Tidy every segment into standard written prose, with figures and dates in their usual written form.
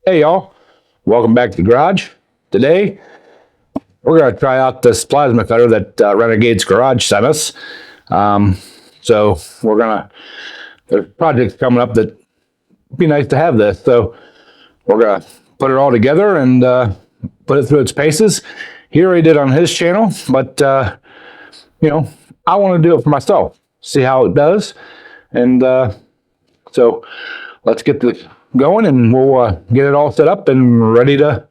Hey y'all, welcome back to the garage. Today, we're going to try out this plasma cutter that Renegade's garage sent us. So there's projects coming up that would be nice to have this. So we're going to put it all together and put it through its paces. He already did on his channel, but I want to do it for myself, see how it does. And so let's get this going and we'll get it all set up and ready to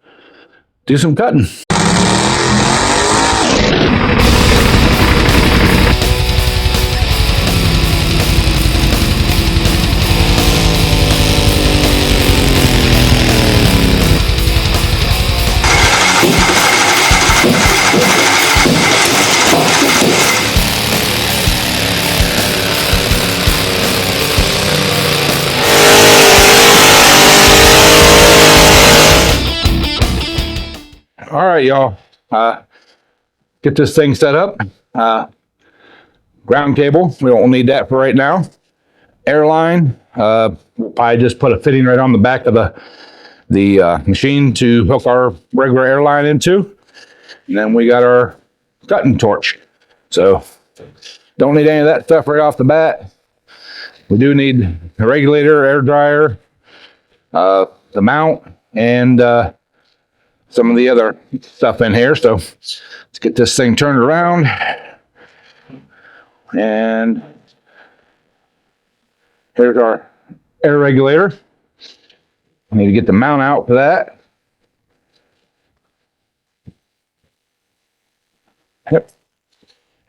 do some cutting. All right, y'all. Get this thing set up. Ground cable. We don't need that for right now. Airline. We'll probably just put a fitting right on the back of the machine to hook our regular airline into. And then we got our cutting torch. So don't need any of that stuff right off the bat. We do need a regulator, air dryer, the mount, and some of the other stuff in here. So let's get this thing turned around. And here's our air regulator. I need to get the mount out for that. Yep.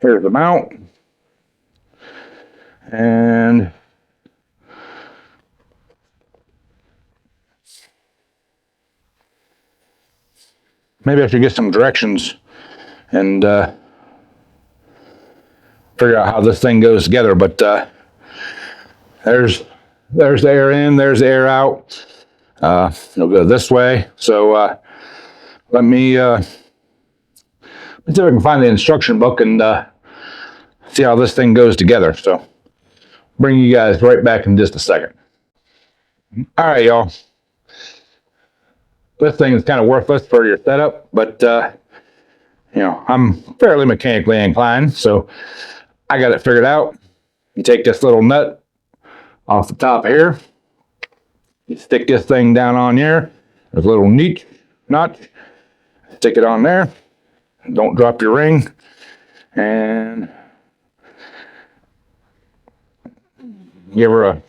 Here's the mount. And maybe I should get some directions and figure out how this thing goes together. But there's the air in, there's the air out. It'll go this way. So let me see if I can find the instruction book and see how this thing goes together. So bring you guys right back in just a second. All right, y'all. This thing is kind of worthless for your setup, but I'm fairly mechanically inclined, so I got it figured out. You take this little nut off the top here, you stick this thing down on here. There's a little notch. Stick it on there. Don't drop your ring, and give her a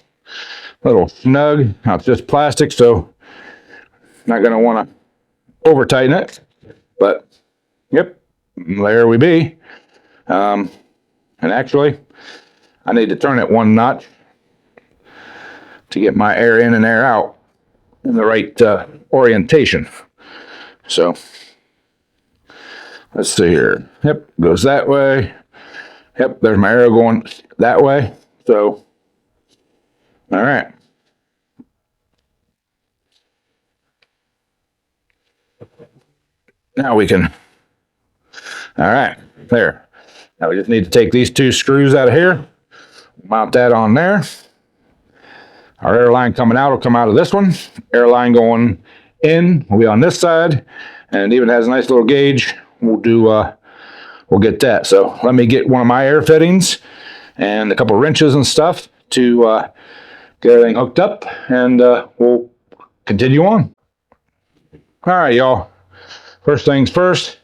little snug. Now it's just plastic, so not going to want to over tighten it, but yep, there we be. And actually, I need to turn it one notch to get my air in and air out in the right orientation. So let's see here. Yep, goes that way. Yep, there's my air going that way. So, all right. Now we can, all right, there. Now we just need to take these two screws out of here, mount that on there. Our airline coming out will come out of this one. Airline going in will be on this side, and it even has a nice little gauge. We'll get that. So let me get one of my air fittings and a couple of wrenches and stuff to get everything hooked up, and we'll continue on. All right, y'all. First things first,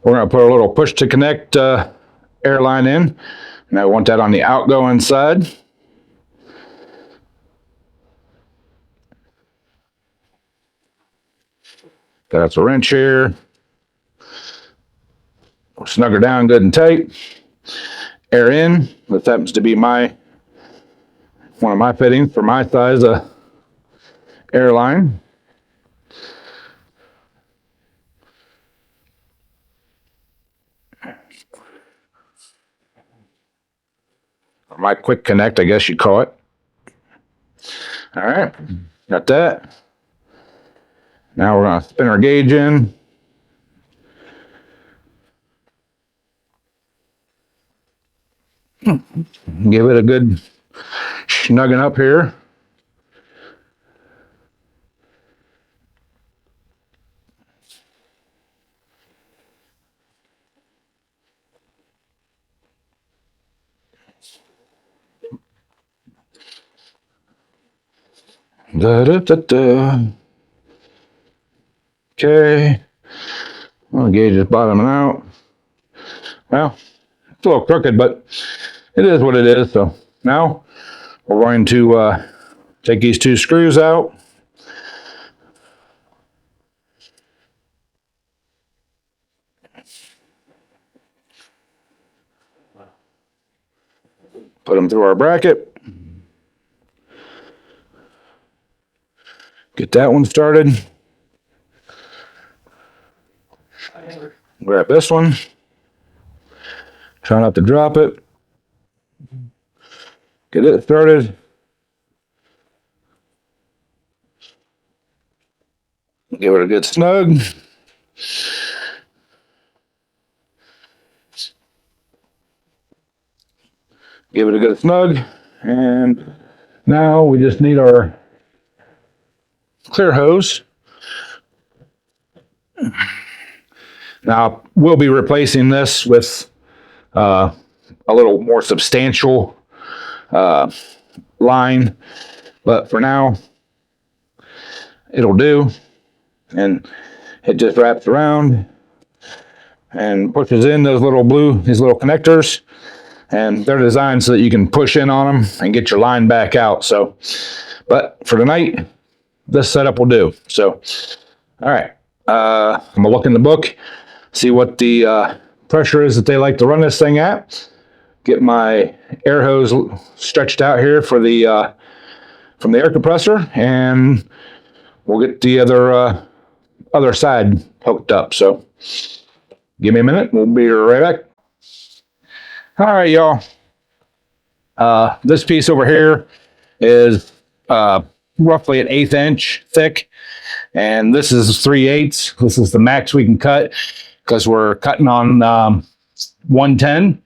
we're going to put a little push to connect airline in. And I want that on the outgoing side. That's a wrench here. We'll snug her down good and tight. Air in. This happens to be one of my fittings for my size airline. Or my quick connect, I guess you call it. All right, got that. Now we're going to spin our gauge in. Give it a good snugging up here. Okay. Well, the gauge is bottoming out. Well, it's a little crooked, but it is what it is. So now we're going to take these two screws out. Put them through our bracket. Get that one started. Grab this one. Try not to drop it. Get it started. Give it a good snug. Give it a good snug. And now we just need our clear hose. Now we'll be replacing this with a little more substantial line, but for now it'll do. And it just wraps around and pushes in these little connectors, and they're designed so that you can push in on them and get your line back out. So, but for tonight, this setup will do. So, all right, I'm gonna look in the book, see what the pressure is that they like to run this thing at. Get my air hose stretched out here for the from the air compressor, and we'll get the other side hooked up. So give me a minute. We'll be right back. All right, y'all. This piece over here is roughly an 1/8 inch thick, and this is 3/8. This is the max we can cut because we're cutting on 110.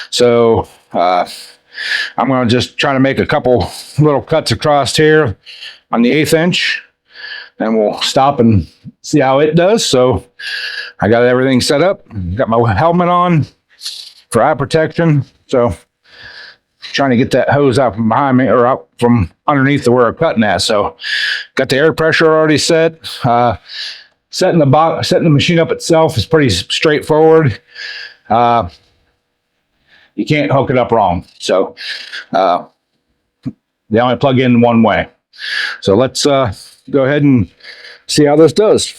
So I'm going to just try to make a couple little cuts across here on the 1/8 inch, and we'll stop and see how it does. So I got everything set up. Got my helmet on for eye protection. So trying to get that hose out from behind me, or out from underneath the where I'm cutting at. So got the air pressure already set. Setting the machine up itself is pretty straightforward. You can't hook it up wrong. So they only plug in one way. So let's go ahead and see how this does.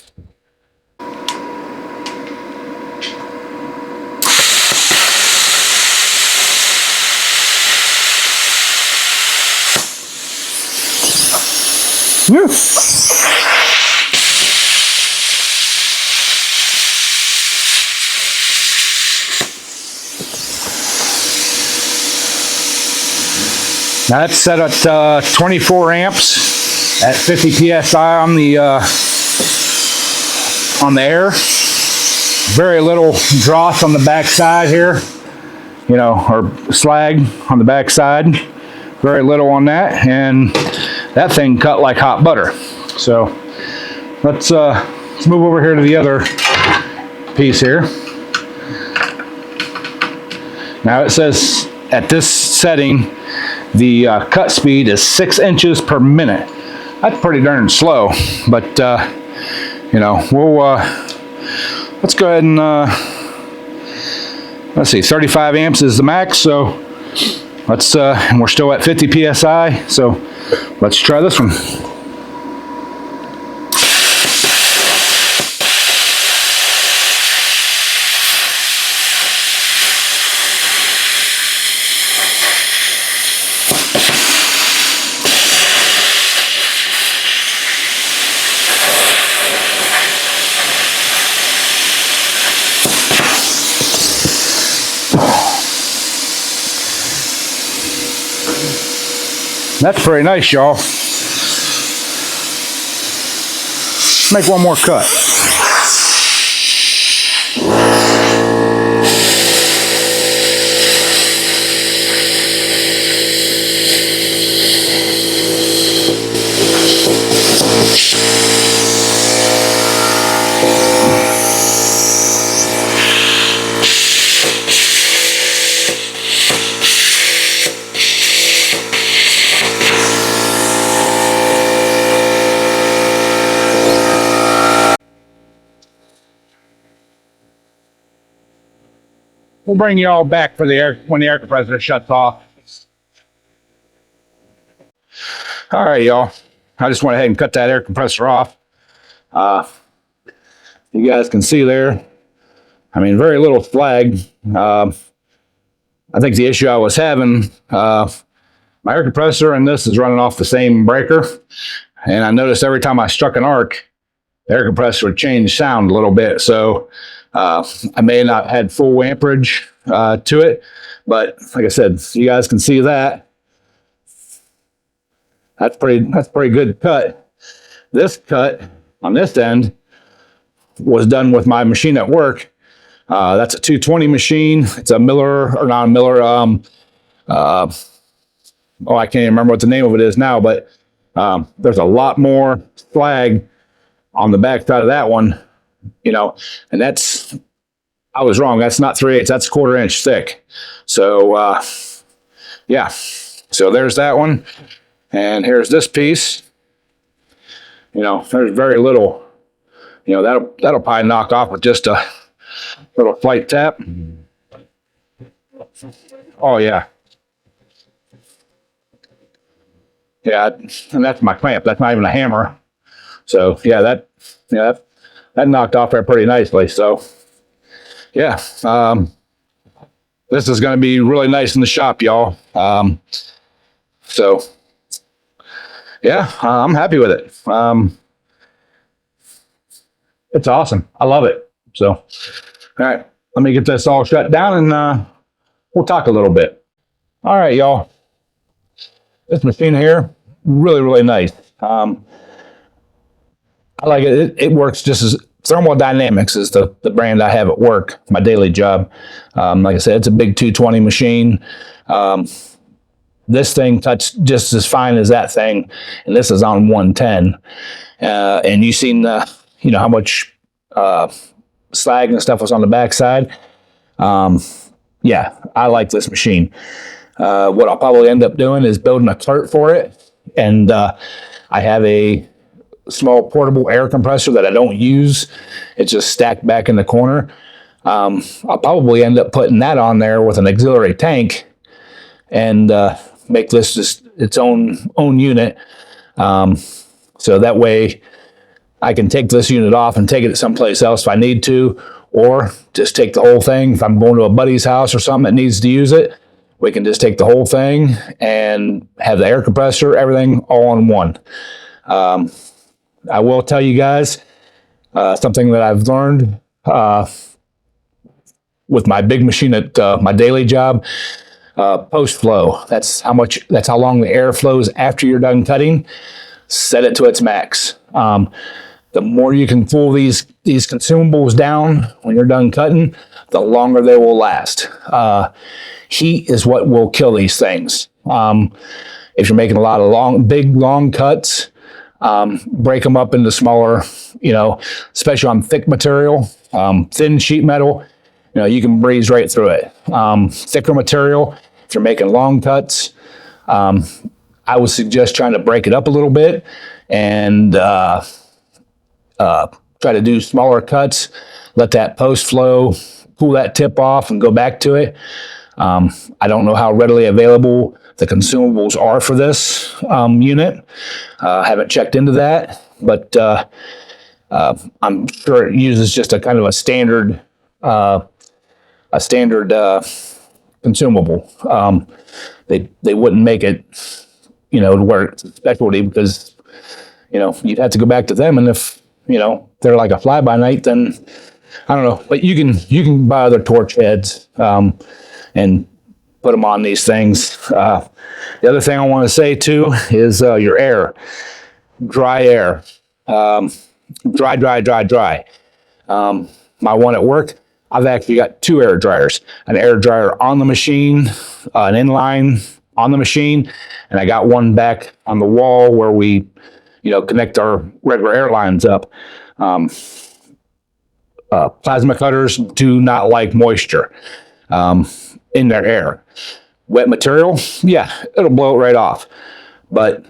Yeah. Now that's set at 24 amps at 50 psi on the air. Very little dross on the back side here, or slag on the back side. Very little on that, and that thing cut like hot butter. So let's move over here to the other piece here. Now it says at this setting, the cut speed is 6 inches per minute. That's pretty darn slow, but we'll let's go ahead and let's see, 35 amps is the max. So let's and we're still at 50 psi. So let's try this one. That's pretty nice, y'all. Make one more cut. we'll bring you all back for the air when the air compressor shuts off. All right, y'all. I just went ahead and cut that air compressor off. You guys can see there, I mean, very little slag. I think the issue I was having, my air compressor and this is running off the same breaker. And I noticed every time I struck an arc, the air compressor would change sound a little bit. So I may not have had full amperage to it. But like I said, you guys can see that. That's pretty good cut. This cut on this end was done with my machine at work. That's a 220 machine. It's a Miller, or not a Miller. I can't even remember what the name of it is now, but there's a lot more slag on the back side of that one, you know, and I was wrong. That's not 3/8, that's 1/4 inch thick. So, yeah, so there's that one. And here's this piece. You know, there's very little, you know, that'll probably knock off with just a little slight tap. Oh yeah. Yeah, and that's my clamp. That's not even a hammer. So yeah, that knocked off there pretty nicely. So yeah, this is going to be really nice in the shop, y'all. So yeah, I'm happy with it. It's awesome. I love it. So, all right, let me get this all shut down and we'll talk a little bit. All right, y'all. This machine here, really, really nice. I like it. It works just as Thermodynamics is the brand I have at work, my daily job. Like I said, it's a big 220 machine. This thing cuts just as fine as that thing, and this is on 110. And you seen you know how much slag and stuff was on the backside. Yeah, I like this machine. What I'll probably end up doing is building a cart for it, and I have a small portable air compressor that I don't use. It's just stacked back in the corner. I'll probably end up putting that on there with an auxiliary tank, and make this just its own unit. So that way I can take this unit off and take it someplace else if I need to, or just take the whole thing. If I'm going to a buddy's house or something that needs to use it, we can just take the whole thing and have the air compressor, everything all in one. I will tell you guys something that I've learned with my big machine at my daily job. Post flow. That's how long the air flows after you're done cutting. Set it to its max. The more you can cool these consumables down when you're done cutting, the longer they will last. Heat is what will kill these things. If you're making a lot of big long cuts, break them up into smaller, you know, especially on thick material, thin sheet metal, you know, you can breeze right through it. Thicker material, if you're making long cuts, I would suggest trying to break it up a little bit and try to do smaller cuts, let that post flow, cool that tip off and go back to it. I don't know how readily available the consumables are for this unit. Haven't checked into that, but I'm sure it uses just a kind of a standard consumable. They wouldn't make it, you know, to where it's a specialty, because, you know, you'd have to go back to them, and if, you know, they're like a fly-by-night, then I don't know. But you can buy other torch heads and put them on these things. The other thing I want to say too is your air, dry air, dry. My one at work, I've actually got 2 air dryers, an air dryer on the machine, an inline on the machine, and I got one back on the wall where we, you know, connect our regular air lines up. Plasma cutters do not like moisture in their air. Wet material, yeah, it'll blow it right off. But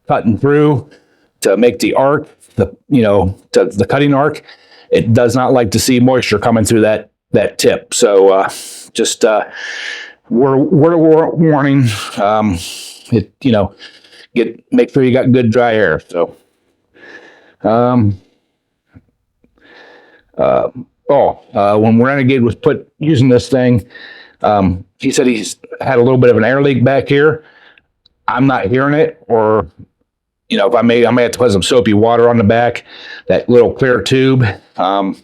cutting through to make the arc, to the cutting arc, it does not like to see moisture coming through that tip. So just warning. Make sure you got good dry air. So, when Renegade was using this thing, he said he's had a little bit of an air leak back here. I'm not hearing it, or if I may have to put some soapy water on the back, that little clear tube. I'm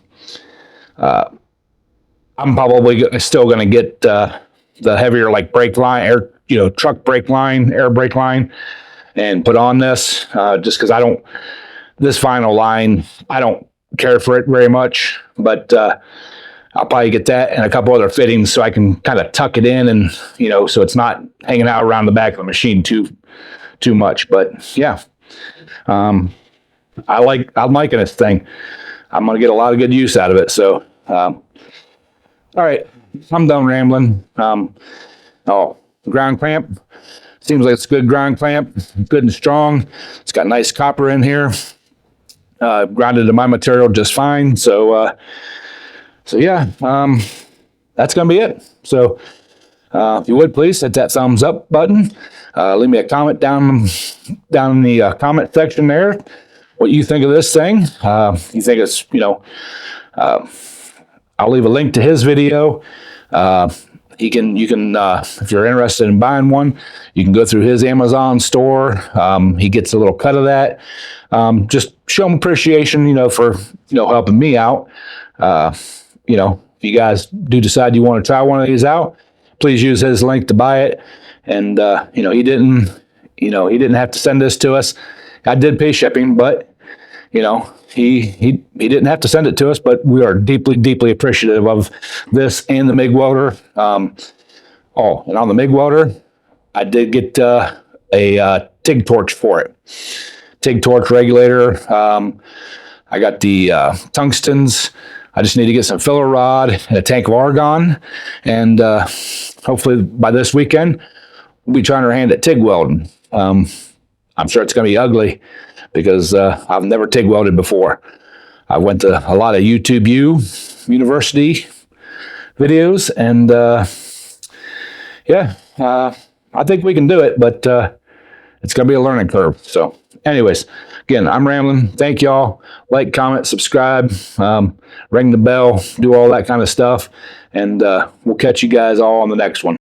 probably still going to get the heavier like brake line, truck brake line, air brake line, and put on this just because this vinyl line, I don't care for it very much, but I'll probably get that and a couple other fittings so I can kind of tuck it in and, so it's not hanging out around the back of the machine too much. But yeah, I'm liking this thing. I'm going to get a lot of good use out of it. So, all right, I'm done rambling. Ground clamp. Seems like it's a good ground clamp, good and strong. It's got nice copper in here. Grounded to my material just fine. So yeah, that's going to be it. So if you would please hit that thumbs up button. Leave me a comment down in the comment section there. What you think of this thing? You think it's, I'll leave a link to his video. You can, if you're interested in buying one, you can go through his Amazon store. He gets a little cut of that. Just show him appreciation, for, helping me out. If you guys do decide you want to try one of these out, please use his link to buy it. And, he didn't have to send this to us. I did pay shipping, but, he didn't have to send it to us, but we are deeply, deeply appreciative of this and the MIG welder. And on the MIG welder, I did get a TIG torch for it. TIG torch regulator. I got the tungstens. I just need to get some filler rod and a tank of argon. And hopefully by this weekend, we'll be trying our hand at TIG welding. I'm sure it's going to be ugly because I've never TIG welded before. I went to a lot of YouTube University videos, and I think we can do it, but it's going to be a learning curve. So anyways, again, I'm rambling. Thank y'all. Like, comment, subscribe, ring the bell, do all that kind of stuff, and we'll catch you guys all on the next one.